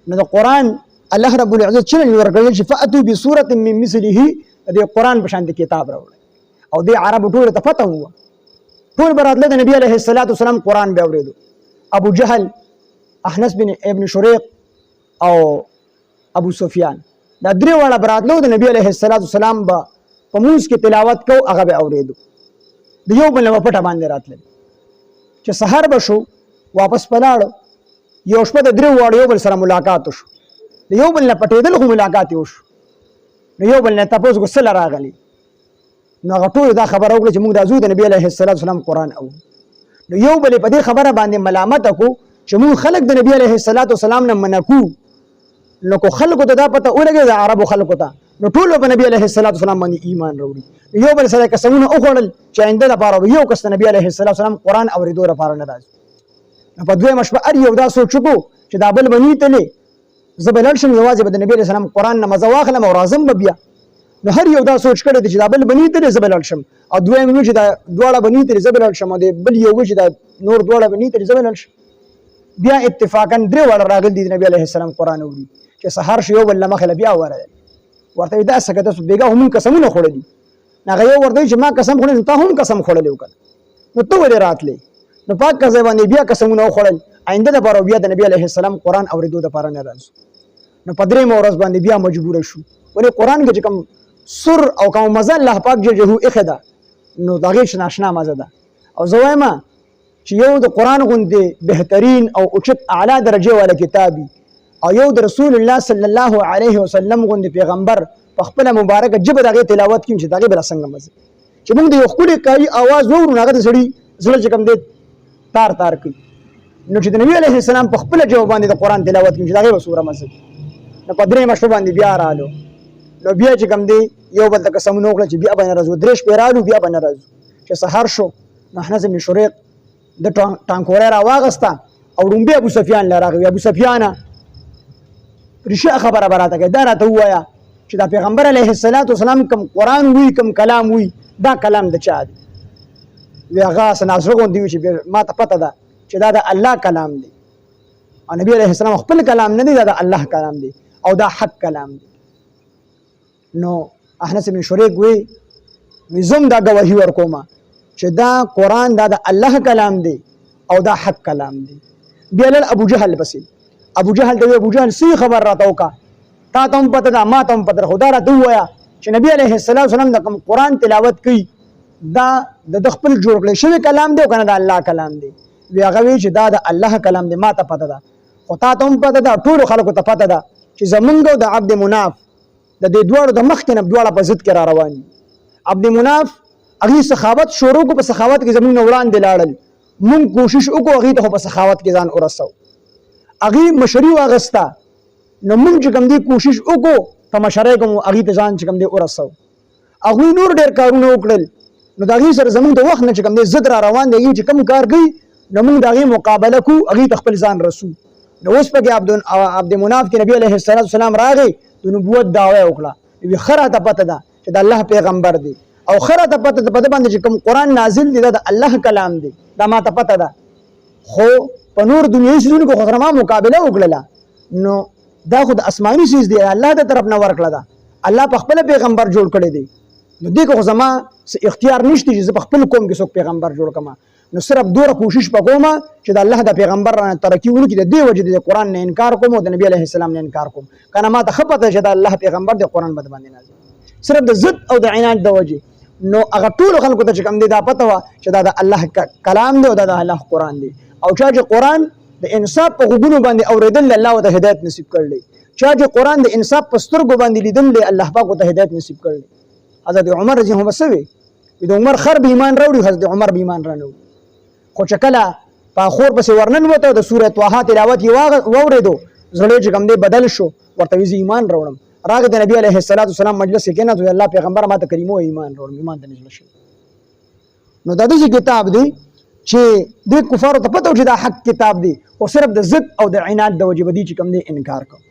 نو د قرآن الله رب العزت چنل ورکړل چې فاتو بسوره من مثله د قرآن په شان د کتاب راوړي او د عربو ټول ته پته وو ټول براتله د نبی علیه الصلاۃ والسلام قرآن به اوریدو ابو جهل احنس بن ابن شریق او ابو سفیان دا درې واړه براتلو د نبی علیه الصلاۃ والسلام به په مونځ کې تلاوت کو هغه به اوریدو د یو بل په پټه باندې راتلل چې سحر به شو واپس پلاړو یو شپه د درې واړو یو بل سره ملاقات وشو د یو بل نه پټېدل خو ملاقات وشو نو یو بل نه تاسو کو سره راغلی نو هغه ټول دا خبره وکړه چې موږ د حضرت نبی علیه الصلاۃ والسلام قرآن او نو یو بل په دې خبره باندې ملامت کو چې موږ خلق د نبی علیه الصلاۃ والسلام نه منکو نو کو خلکو ته دا پته ولګي د عربو خلکو ته نو ټول په نبی علیه الصلاۃ والسلام باندې ایمان وروړي یو بل سره قسمونه وخوړل چې آینده لپاره یو کس نبی علیه الصلاۃ والسلام قرآن اوریدو لپاره نه راځي نو په دوی مشبه ار یو دا سوچ کو چې دا بل بنی تلې زبلل شم یوازې د نبی علیه السلام قرآن نه مزه واخلم او راځم بیا نو هر یو دا سوچ کړی چې دا بل بنی تلې زبلل شم او دوی مې چې دا دواړه بنی تلې زبلل شم او بل یو چې دا نور دواړه بنی تلې زبلل شم بیا اتفاقا درې وړ راغل دي نبی علیه السلام قرآن وړي چې سحر شو یو بل مخه بیا ورغل ورته دا څنګه تاسو بیګه هم قسمونه خوړلي هغه یو ورته چې ما قسم خوړل ته هم قسم خوړلې وکړه نو ته ولې راتلې نو پاک کزه باندې بیا قسمونه خوړل آینده لپاره بیا د نبی علیه السلام قرآن اوریدو لپاره نه راځو نو په درې ورځ باندې بیا مجبور شو ولې قرآن کې کوم سر او کوم مزه الله پاک جهو اخدا نو دغه ناشنا مزه ده او زوایم چې یو د قرآن غوندې بهترین او اوچت اعلی درجه والا کتابي او یو د رسول الله صلی الله علیه وسلم غوندې پیغمبر په خپل مبارکه جبه دغه تلاوت کوي چې دغه بل څنګه مزه چې موږ د یو خپل کای आवाज وورو هغه د سړي زړه چې کوم دې تار تار کوي نو چې د نبی علیه السلام په خپل جواب باندې د قرآن تلاوت کوي چې دغه وسوره مزه نو په درې مشو باندې بیا رالو نو بیا چې کوم دی یو بل تک سمونو کړ چې بیا باندې راځو درې شپې رالو بیا باندې راځو چې سحر شو احنس بن شریق د ټانکوره را واغستا او رومبه ابو سفیان لراغي ابو سفیان رشا خبره براته کې دا راته وایا چې دا پیغمبر علیه الصلاۃ والسلام کوم قرآن وی کوم کلام وی دا کلام د چا دی وی هغه سناسرغون دی چې ما ته پته ده چې دا د الله کلام دی او نبی علیه السلام خپل کلام نه دی دا د الله کلام دی او دا حق کلام دی نو احنس بن شریق وی زم دا گواهی ورکوما چې دا قرآن دا د الله کلام دی او دا حق کلام دی بیا ابو جهل بسې ابو جهل ته ابو جهل سی خبر راته وکا تا ته هم پته ده ما ته هم پته ده خدا راته ووایه چې نبی علیه السلام د کوم قرآن تلاوت کوي دا د خپل جوړ کړی شوی کلام دی او کنه د الله کلام دی وی هغه وی چې دا د الله کلام دی ما ته پته ده خو تا ته هم پته ده ټولو خلکو ته پته ده چې زمونږ او د عبد مناف د دې دواړو د مخکې نه دواړه په ضد کې را روان دي عبد مناف هغې سخاوت شروع کړو په سخاوت کې زمونږ نه وړاندې لاړل مونږ کوشش وکړو هغې ته خو په سخاوت کې ځان ورسو هغې مشري واغسته نو مونږ چې کوم دی کوشش وکړو په مشره کې مو هغې ته ځان چې کوم دی ورسو هغوی نور ډېر کارونه وکړل نو د هغې سره زمونږ د وخت نه چې کوم دی ضد را روان دی چې کوم کار کوي نو مونږ د هغې مقابله کوو هغې ته خپل ځان رسو نو اوس پکې عبد مناف کې نبی علیه السلام راغی د نبوت دعوه یې وکړه وی ښه راته پته ده چې د الله پیغمبر دی او ښه راته پته ده په ده باندې چې کوم قرآن نازل دی دا د الله کلام دی دا ما ته پته ده خو په نور دنیایي څیزونو کې خو سره ما مقابله وکړله نو دا خو د آسماني څیز دی الله د طرف نه ورکړه ده الله په خپله پیغمبر جوړ کړی دی نو دې کې خو زما اختیار نشته چې زه په خپل قوم کې څوک پیغمبر جوړ کړم نو صرف دوره کوشش وکوم چې د الله د پیغمبر رانه ترقي ونکړي د دې وجې د قرآن نه انکار کوم او د نبی علیه السلام نه انکار کوم کنه ما ته ښه پته چې د الله پیغمبر د قرآن بد باندې نازل صرف د ضد او د عناد د وجې نو هغه ټولو خلکو ته چې کوم دی دا پته وه چې دا د الله کلام دی او دا د الله قرآن دی او چا چې قرآن د انصاف په غوږونو باندې اورېدل الله ورته هدایت نصیب کړلی چا چې قرآن د انصاف په سترګو باندې لیدل دی الله پاک ورته هدایت نصیب کړلی حضرت عمر رضی الله عنه څه وی د عمر خر به ایمان راوړي حضرت عمر به ایمان رانه خو چې کله په خور پسې ورنن وته د سوره طه تلاوت یې واورېدو زړه چې کوم دی بدل شو ورته وی ایمان راوړم راغی د نبی علیه السلام مجلس کې کېناست الله پیغمبر ما ته کریمو ایمان راوړم ایمان ته نزل شو نو دا داسې کتاب دی چې د کفارو ته پته و چې دا حق کتاب دی او صرف د ضد او د عناد د وجې به دي چې کوم دی انکار کوي